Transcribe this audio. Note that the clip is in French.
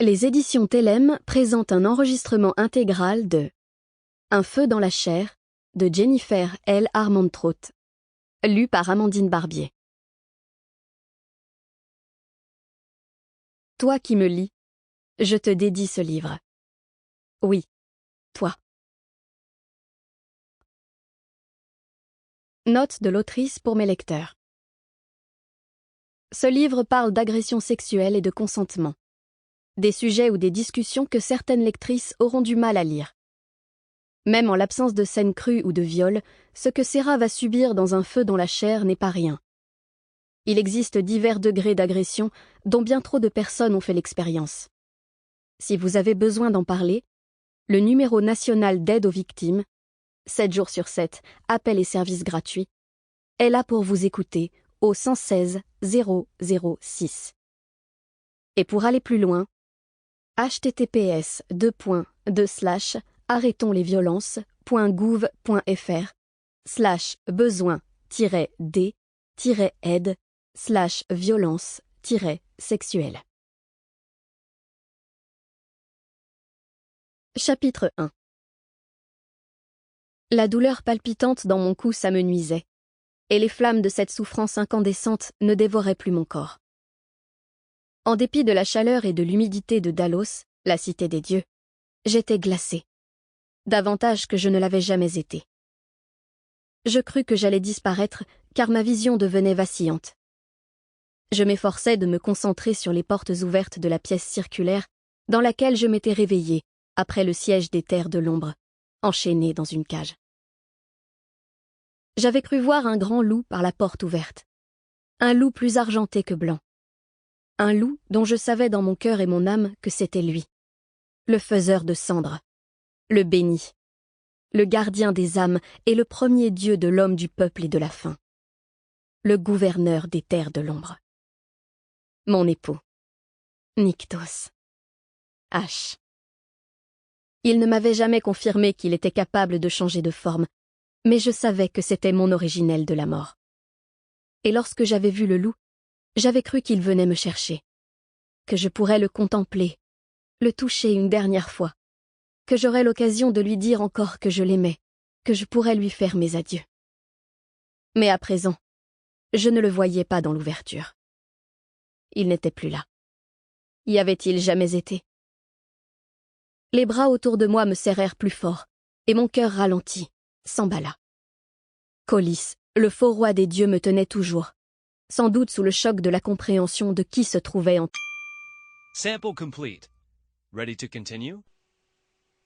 Les éditions Tellem présentent un enregistrement intégral de Un feu dans la chair de Jennifer L. Armentrout, lu par Amandine Barbier. Toi qui me lis, je te dédie ce livre. Oui, toi. Note de l'autrice pour mes lecteurs. Ce livre parle d'agression sexuelle et de consentement. Des sujets ou des discussions que certaines lectrices auront du mal à lire. Même en l'absence de scènes crues ou de viols, ce que Sarah va subir dans Un feu dans la chair n'est pas rien. Il existe divers degrés d'agression dont bien trop de personnes ont fait l'expérience. Si vous avez besoin d'en parler, le numéro national d'aide aux victimes, 7 jours sur 7, appel et services gratuits, est là pour vous écouter au 116 006. Et pour aller plus loin, https://arrêtonslesviolences.gouv.fr/besoin-d-aide/violence-sexuelle. Chapitre 1. La douleur palpitante dans mon cou s'amenuisait, et les flammes de cette souffrance incandescente ne dévoraient plus mon corps. En dépit de la chaleur et de l'humidité de Dalos, la cité des dieux, j'étais glacée, davantage que je ne l'avais jamais été. Je crus que j'allais disparaître, car ma vision devenait vacillante. Je m'efforçais de me concentrer sur les portes ouvertes de la pièce circulaire dans laquelle je m'étais réveillée après le siège des terres de l'ombre, enchaînée dans une cage. J'avais cru voir un grand loup par la porte ouverte, un loup plus argenté que blanc. Un loup dont je savais dans mon cœur et mon âme que c'était lui, le faiseur de cendres, le béni, le gardien des âmes et le premier dieu de l'homme du peuple et de la faim, le gouverneur des terres de l'ombre. Mon époux, Nyktos, H. Il ne m'avait jamais confirmé qu'il était capable de changer de forme, mais je savais que c'était mon originel de la mort. Et lorsque j'avais vu le loup, j'avais cru qu'il venait me chercher, que je pourrais le contempler, le toucher une dernière fois, que j'aurais l'occasion de lui dire encore que je l'aimais, que je pourrais lui faire mes adieux. Mais à présent, je ne le voyais pas dans l'ouverture. Il n'était plus là. Y avait-il jamais été? Les bras autour de moi me serrèrent plus fort, et mon cœur ralentit, s'emballa. Colis, le faux roi des dieux, me tenait toujours, sans doute sous le choc de la compréhension de qui se trouvait en... Sample complete. Ready to continue?